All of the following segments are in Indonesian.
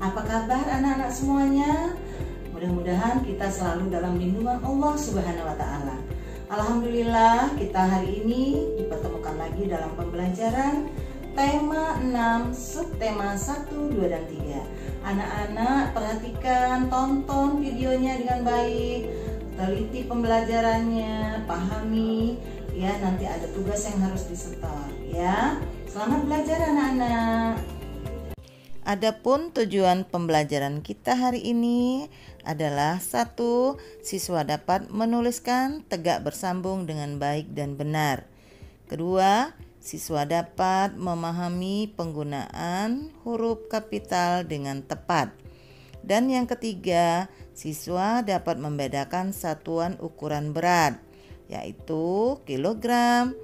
Apa kabar anak-anak semuanya? Mudah-mudahan kita selalu dalam lindungan Allah Subhanahu wa Ta'ala. Alhamdulillah, kita hari ini dipertemukan lagi dalam pembelajaran tema 6, subtema 1, 2, dan 3. Anak-anak perhatikan, tonton videonya dengan baik, teliti pembelajarannya, pahami ya, nanti ada tugas yang harus disetor ya. Selamat belajar anak-anak. Adapun tujuan pembelajaran kita hari ini adalah 1. Siswa dapat menuliskan tegak bersambung dengan baik dan benar. 2. Siswa dapat memahami penggunaan huruf kapital dengan tepat. Dan yang ketiga, siswa dapat membedakan satuan ukuran berat, yaitu kilogram,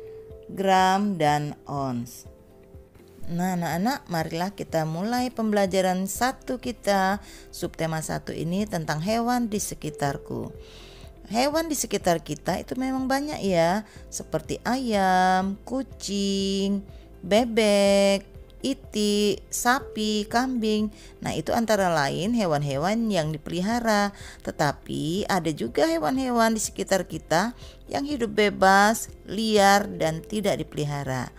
gram, dan ons. Nah anak-anak, marilah kita mulai pembelajaran 1 kita. Subtema 1 ini tentang hewan di sekitarku. Hewan di sekitar kita itu memang banyak ya, seperti ayam, kucing, bebek, itik, sapi, kambing. Nah itu antara lain hewan-hewan yang dipelihara. Tetapi ada juga hewan-hewan di sekitar kita yang hidup bebas, liar, dan tidak dipelihara.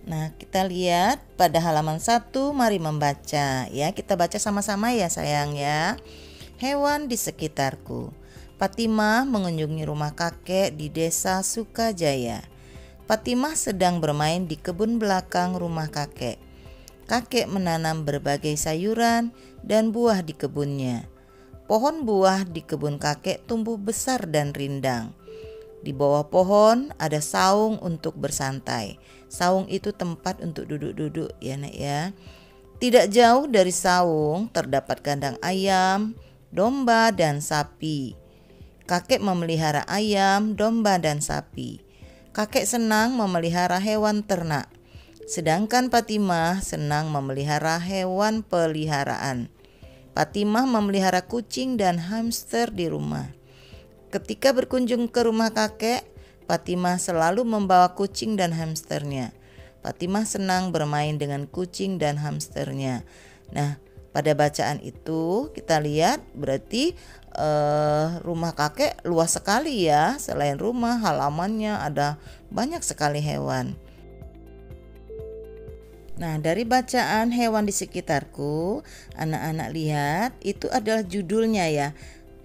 Nah, kita lihat pada halaman 1, mari membaca ya. Kita baca sama-sama ya sayang ya. Hewan di sekitarku. Fatimah mengunjungi rumah kakek di desa Sukajaya. Fatimah sedang bermain di kebun belakang rumah kakek. Kakek menanam berbagai sayuran dan buah di kebunnya. Pohon buah di kebun kakek tumbuh besar dan rindang. Di bawah pohon ada saung untuk bersantai. Saung itu tempat untuk duduk-duduk ya nak ya. Tidak jauh dari saung terdapat kandang ayam, domba, dan sapi. Kakek memelihara ayam, domba, dan sapi. Kakek senang memelihara hewan ternak. Sedangkan Fatimah senang memelihara hewan peliharaan. Fatimah memelihara kucing dan hamster di rumah. Ketika berkunjung ke rumah kakek, Fatimah selalu membawa kucing dan hamsternya. Fatimah senang bermain dengan kucing dan hamsternya. Nah, pada bacaan itu kita lihat berarti rumah kakek luas sekali ya. Selain rumah, halamannya ada banyak sekali hewan. Nah, dari bacaan hewan di sekitarku, anak-anak lihat itu adalah judulnya ya.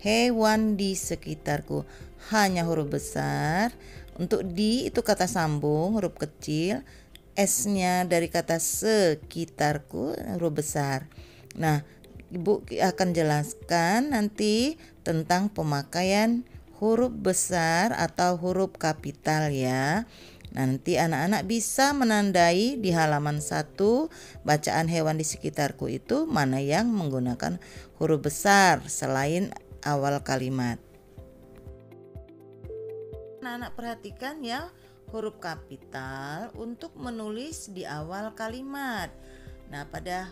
Hewan di sekitarku, hanya huruf besar. Untuk di itu kata sambung, huruf kecil. S-nya dari kata sekitarku, huruf besar. Nah, Ibu akan jelaskan nanti tentang pemakaian huruf besar atau huruf kapital ya. Nanti anak-anak bisa menandai di halaman 1 bacaan hewan di sekitarku itu mana yang menggunakan huruf besar selain awal kalimat. Anak-anak perhatikan ya, huruf kapital untuk menulis di awal kalimat. Nah, pada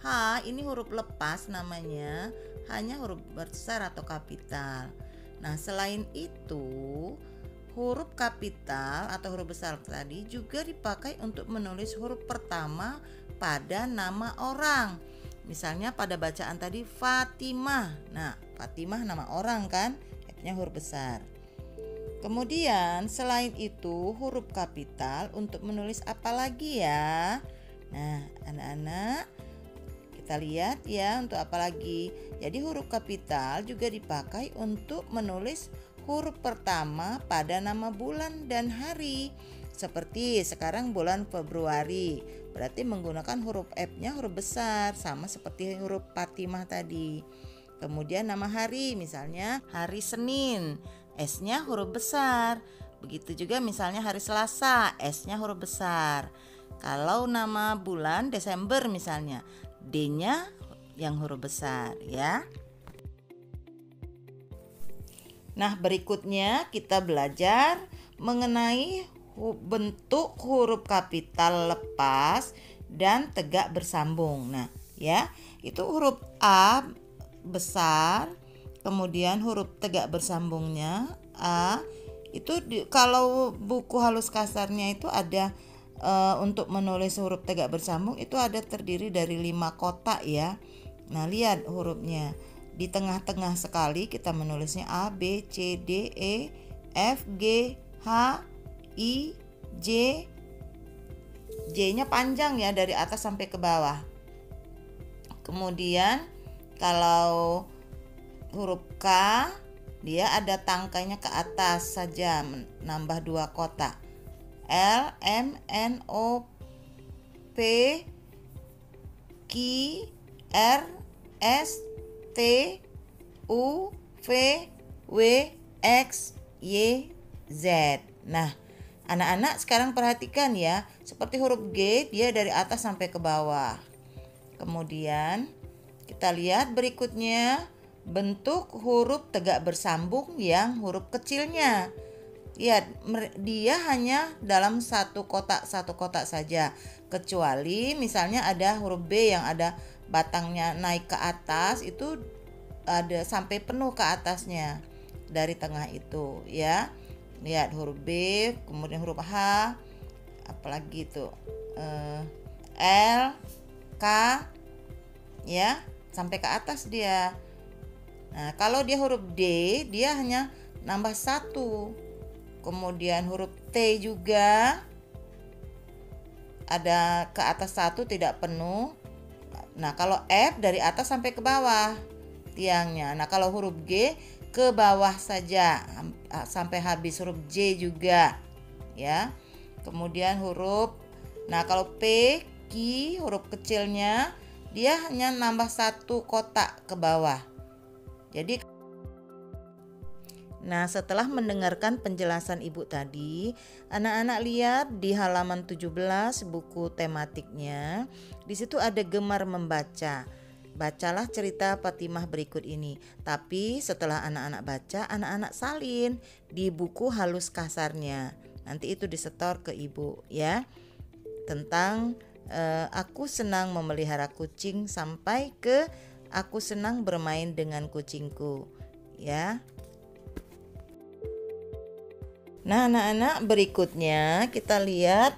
H ini huruf lepas namanya, hanya huruf besar atau kapital. Nah, selain itu, huruf kapital atau huruf besar tadi juga dipakai untuk menulis huruf pertama pada nama orang. Misalnya pada bacaan tadi Fatimah. Nah, Fatimah nama orang kan, F-nya huruf besar. Kemudian selain itu huruf kapital untuk menulis apa lagi ya? Nah, anak-anak kita lihat ya untuk apa lagi. Jadi huruf kapital juga dipakai untuk menulis huruf pertama pada nama bulan dan hari. Seperti sekarang bulan Februari, berarti menggunakan huruf F-nya huruf besar, sama seperti huruf Fatimah tadi. Kemudian nama hari, misalnya hari Senin, S-nya huruf besar. Begitu juga misalnya hari Selasa, S-nya huruf besar. Kalau nama bulan Desember misalnya, D-nya yang huruf besar ya. Nah, berikutnya kita belajar mengenai bentuk huruf kapital lepas dan tegak bersambung. Nah, ya, itu huruf A besar, kemudian huruf tegak bersambungnya A. Itu kalau buku halus kasarnya itu ada untuk menulis huruf tegak bersambung itu ada terdiri dari 5 kotak ya. Nah, lihat hurufnya. Di tengah-tengah sekali kita menulisnya A, B, C, D, E, F, G, H, I, J. J-nya panjang ya dari atas sampai ke bawah. Kemudian kalau huruf K, dia ada tangkainya ke atas saja, menambah 2 kotak. L, M, N, O, P, Q, R, S, T, U, V, W, X, Y, Z. Nah, anak-anak sekarang perhatikan ya, seperti huruf G dia dari atas sampai ke bawah. Kemudian kita lihat berikutnya bentuk huruf tegak bersambung yang huruf kecilnya. Lihat, dia hanya dalam satu kotak saja. Kecuali misalnya ada huruf B yang ada batangnya naik ke atas, itu ada sampai penuh ke atasnya dari tengah itu ya. Lihat huruf B, kemudian huruf H, apalagi itu L, K ya, sampai ke atas dia. Nah, kalau dia huruf D, dia hanya nambah 1. Kemudian huruf T juga ada ke atas 1 tidak penuh. Nah, kalau F dari atas sampai ke bawah tiangnya. Nah, kalau huruf G ke bawah saja sampai habis. Huruf J juga ya. Kemudian nah kalau P, Q, huruf kecilnya dia hanya nambah 1 kotak ke bawah. Jadi nah, setelah mendengarkan penjelasan Ibu tadi, anak-anak lihat di halaman 17 buku tematiknya. Di situ ada gemar membaca. Bacalah cerita Fatimah berikut ini. Tapi setelah anak-anak baca, anak-anak salin di buku halus kasarnya. Nanti itu disetor ke Ibu ya. Tentang aku senang memelihara kucing sampai ke aku senang bermain dengan kucingku ya. Nah, anak-anak berikutnya kita lihat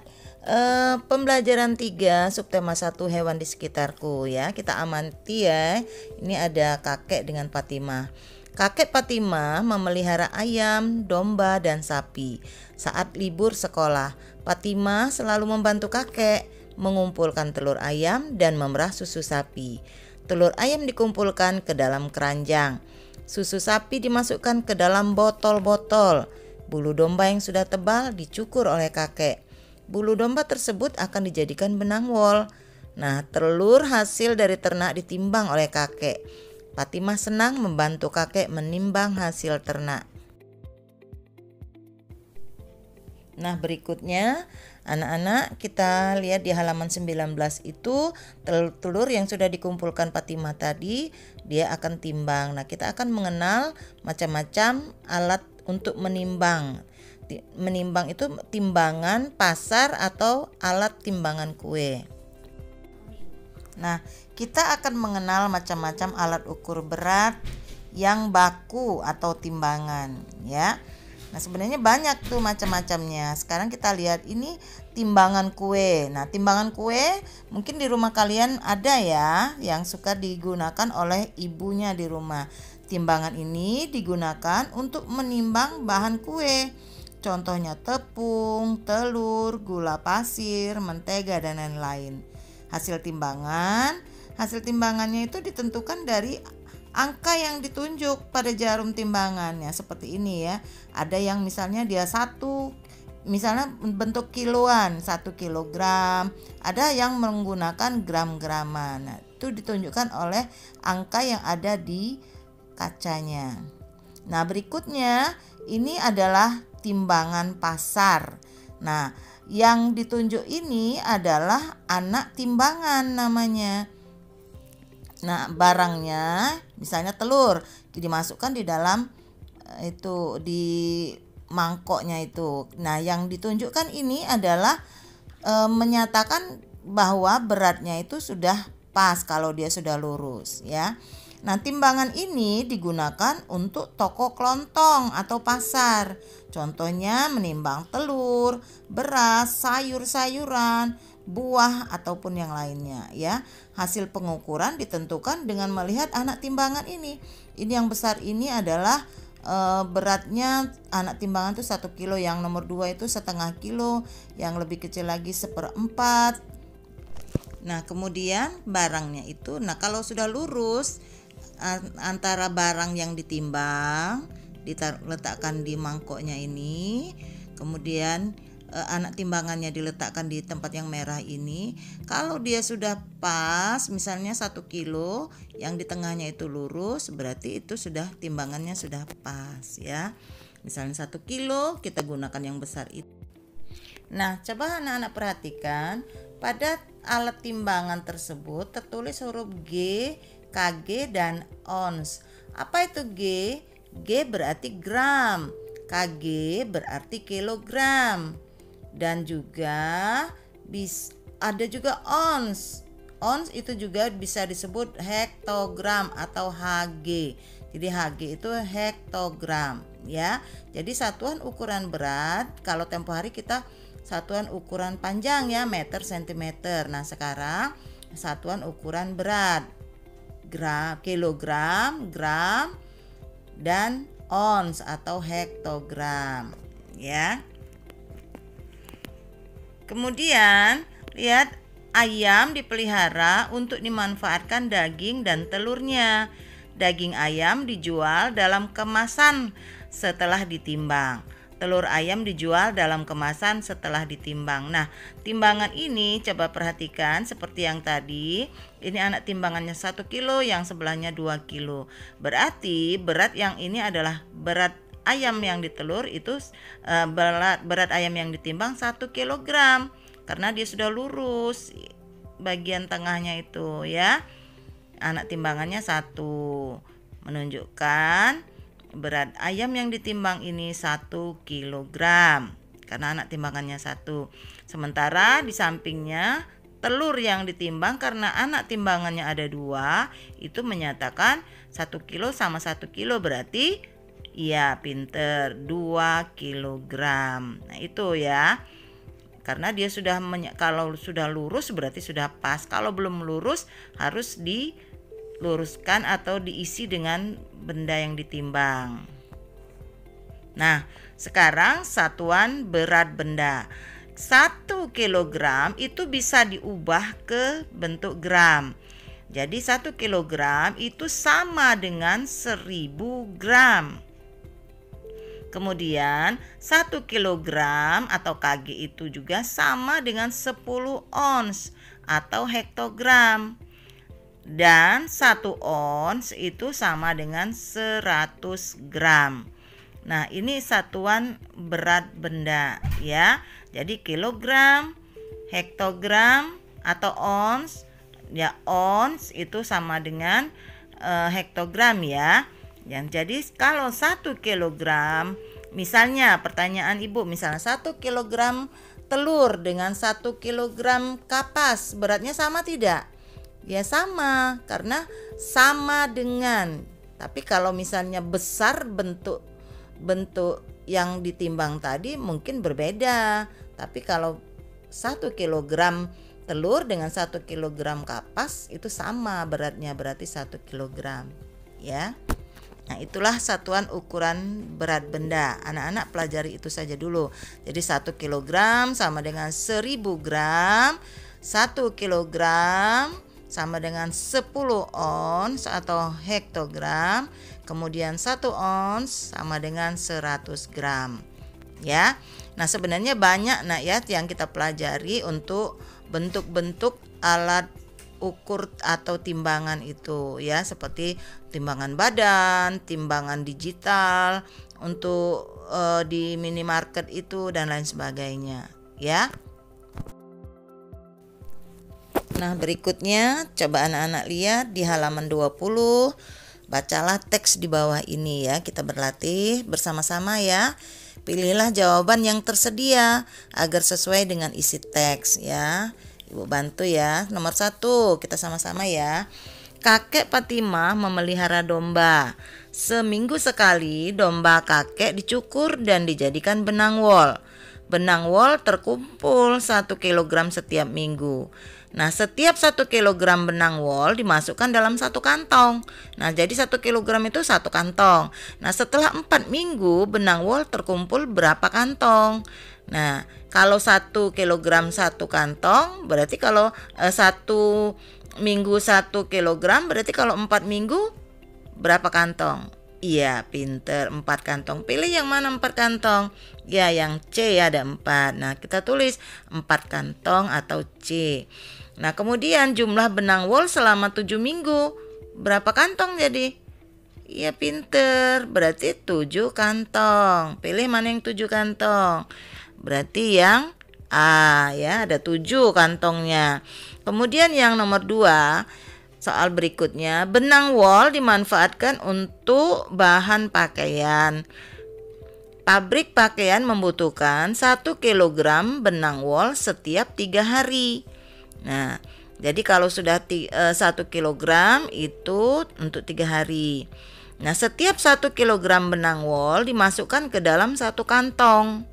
pembelajaran 3 subtema 1 hewan di sekitarku ya. Kita amati ya. Ini ada kakek dengan Fatimah. Kakek Fatimah memelihara ayam, domba, dan sapi. Saat libur sekolah, Fatimah selalu membantu kakek mengumpulkan telur ayam dan memerah susu sapi. Telur ayam dikumpulkan ke dalam keranjang. Susu sapi dimasukkan ke dalam botol-botol. Bulu domba yang sudah tebal dicukur oleh kakek. Bulu domba tersebut akan dijadikan benang wol. Nah, telur hasil dari ternak ditimbang oleh kakek. Fatimah senang membantu kakek menimbang hasil ternak. Nah, berikutnya anak-anak kita lihat di halaman 19 itu telur yang sudah dikumpulkan Fatimah tadi dia akan timbang. Nah, kita akan mengenal macam-macam alat untuk menimbang. Menimbang itu timbangan pasar atau alat timbangan kue. Nah, kita akan mengenal macam-macam alat ukur berat yang baku atau timbangan ya. Nah, sebenarnya banyak tuh macam-macamnya. Sekarang kita lihat ini timbangan kue. Nah, timbangan kue mungkin di rumah kalian ada ya yang suka digunakan oleh ibunya di rumah. Timbangan ini digunakan untuk menimbang bahan kue. Contohnya tepung, telur, gula pasir, mentega, dan lain-lain. Hasil timbangannya itu ditentukan dari angka yang ditunjuk pada jarum timbangannya. Seperti ini ya. Ada yang misalnya dia misalnya bentuk kiloan, 1 kilogram. Ada yang menggunakan gram-graman. Nah, itu ditunjukkan oleh angka yang ada di kacanya. Nah, berikutnya ini adalah timbangan pasar. Nah, yang ditunjuk ini adalah anak timbangan namanya. Nah, barangnya misalnya telur dimasukkan di dalam itu di mangkoknya itu. Nah, yang ditunjukkan ini adalah menyatakan bahwa beratnya itu sudah pas kalau dia sudah lurus ya. Nah, timbangan ini digunakan untuk toko kelontong atau pasar. Contohnya menimbang telur, beras, sayur-sayuran, buah ataupun yang lainnya ya. Hasil pengukuran ditentukan dengan melihat anak timbangan ini. Ini yang besar ini adalah beratnya anak timbangan itu 1 kilo, yang nomor 2 itu setengah kilo, yang lebih kecil lagi 1/4. Nah, kemudian barangnya itu, nah kalau sudah lurus antara barang yang ditimbang diletakkan di mangkoknya ini, kemudian anak timbangannya diletakkan di tempat yang merah ini. Kalau dia sudah pas, misalnya 1 kilo, yang di tengahnya itu lurus, berarti itu sudah timbangannya sudah pas ya. Misalnya 1 kilo, kita gunakan yang besar itu. Nah, coba anak-anak perhatikan, pada alat timbangan tersebut tertulis huruf G, kg, dan ons. Apa itu G? G berarti gram, kg berarti kilogram, dan juga ada juga ons. Ons itu juga bisa disebut hektogram atau Hg. Jadi Hg itu hektogram ya. Jadi satuan ukuran berat, kalau tempo hari kita satuan ukuran panjang ya, meter, sentimeter. Nah, sekarang satuan ukuran berat, gram, kilogram, gram, dan ons atau hektogram ya. Kemudian lihat, ayam dipelihara untuk dimanfaatkan daging dan telurnya. Daging ayam dijual dalam kemasan setelah ditimbang. Telur ayam dijual dalam kemasan setelah ditimbang. Nah, timbangan ini coba perhatikan seperti yang tadi. Ini anak timbangannya 1 kilo, yang sebelahnya 2 kilo. Berarti berat yang ini adalah berat ayam yang ditelur itu berat ayam yang ditimbang 1 kilogram. Karena dia sudah lurus bagian tengahnya itu ya. Anak timbangannya 1, menunjukkan berat ayam yang ditimbang ini 1 kilogram karena anak timbangannya 1. Sementara di sampingnya telur yang ditimbang karena anak timbangannya ada 2, itu menyatakan 1 kilo sama 1 kilo, berarti iya pinter, 2 kilogram. Nah itu ya, karena dia sudah kalau sudah lurus berarti sudah pas. Kalau belum lurus harus diluruskan atau diisi dengan benda yang ditimbang. Nah, sekarang satuan berat benda. 1 kilogram itu bisa diubah ke bentuk gram. Jadi 1 kilogram itu sama dengan 1000 gram. Kemudian 1 kilogram atau kg itu juga sama dengan 10 ons atau hektogram. Dan 1 ons itu sama dengan 100 gram. Nah, ini satuan berat benda ya. Jadi kilogram, hektogram atau ons. Ya, ons itu sama dengan hektogram ya. Jadi kalau 1 kilogram, misalnya pertanyaan ibu, misalnya 1 kilogram telur dengan 1 kilogram kapas, beratnya sama tidak? Ya sama, karena sama dengan. Tapi kalau misalnya besar bentuk yang ditimbang tadi mungkin berbeda. Tapi kalau 1 kilogram telur dengan 1 kilogram kapas itu sama beratnya, berarti 1 kilogram ya. Nah, itulah satuan ukuran berat benda. Anak-anak pelajari itu saja dulu. Jadi 1 kilogram sama dengan 1000 gram. 1 kilogram sama dengan 10 ons atau hektogram. Kemudian 1 ons sama dengan 100 gram ya. Nah, sebenarnya banyak ya yang kita pelajari untuk bentuk-bentuk alat ukur atau timbangan itu ya, seperti timbangan badan, timbangan digital untuk di minimarket itu dan lain sebagainya ya. Nah, berikutnya coba anak-anak lihat di halaman 20. Bacalah teks di bawah ini ya. Kita berlatih bersama-sama ya. Pilihlah jawaban yang tersedia agar sesuai dengan isi teks ya. Ibu bantu ya. Nomor 1, kita sama-sama ya. kakek Fatimah memelihara domba. Seminggu sekali domba kakek dicukur dan dijadikan benang wol. Benang wol terkumpul 1 kilogram setiap minggu. Nah, setiap 1 kilogram benang wol dimasukkan dalam 1 kantong. Nah, jadi 1 kilogram itu 1 kantong. Nah, setelah 4 minggu benang wol terkumpul berapa kantong? Nah, kalau 1 kilogram 1 kantong, berarti kalau 1 minggu 1 kilogram, berarti kalau 4 minggu berapa kantong? Iya, pinter, 4 kantong. Pilih yang mana 4 kantong? Ya, yang C ada 4. Nah, kita tulis 4 kantong atau C. Nah, kemudian jumlah benang wol selama 7 minggu. Berapa kantong jadi? Iya, pinter. Berarti 7 kantong. Pilih mana yang 7 kantong. Berarti yang A, ya, ada 7 kantongnya. Kemudian yang nomor 2, soal berikutnya, benang wol dimanfaatkan untuk bahan pakaian. Pabrik pakaian membutuhkan 1 kilogram benang wol setiap 3 hari. Nah, jadi kalau sudah 1 kilogram itu untuk 3 hari. Nah, setiap 1 kilogram benang wol dimasukkan ke dalam 1 kantong.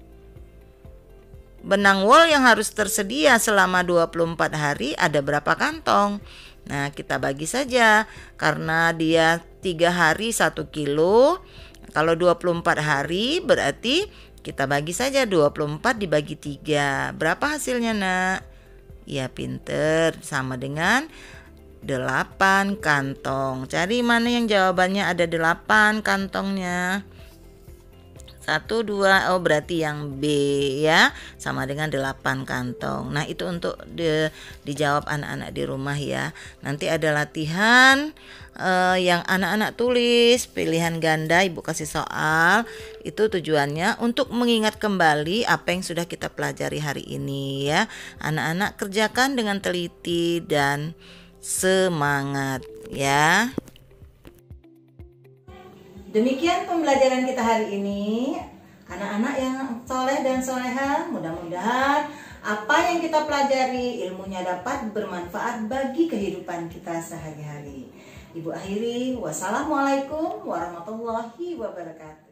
Benang wol yang harus tersedia selama 24 hari ada berapa kantong? Nah, kita bagi saja karena dia 3 hari 1 kilo. Kalau 24 hari berarti kita bagi saja 24 dibagi 3. Berapa hasilnya, Nak? Ya, pinter, sama dengan 8 kantong. Cari mana yang jawabannya ada 8 kantongnya. 1, 2, oh berarti yang B ya, sama dengan 8 kantong. Nah, itu untuk dijawab anak-anak di rumah ya. Nanti ada latihan yang anak-anak tulis pilihan ganda, Ibu kasih soal. Itu tujuannya untuk mengingat kembali apa yang sudah kita pelajari hari ini ya. Anak-anak kerjakan dengan teliti dan semangat ya. Demikian pembelajaran kita hari ini. Anak-anak yang soleh dan soleha, mudah-mudahan apa yang kita pelajari ilmunya dapat bermanfaat bagi kehidupan kita sehari-hari. Ibu akhiri, wassalamualaikum warahmatullahi wabarakatuh.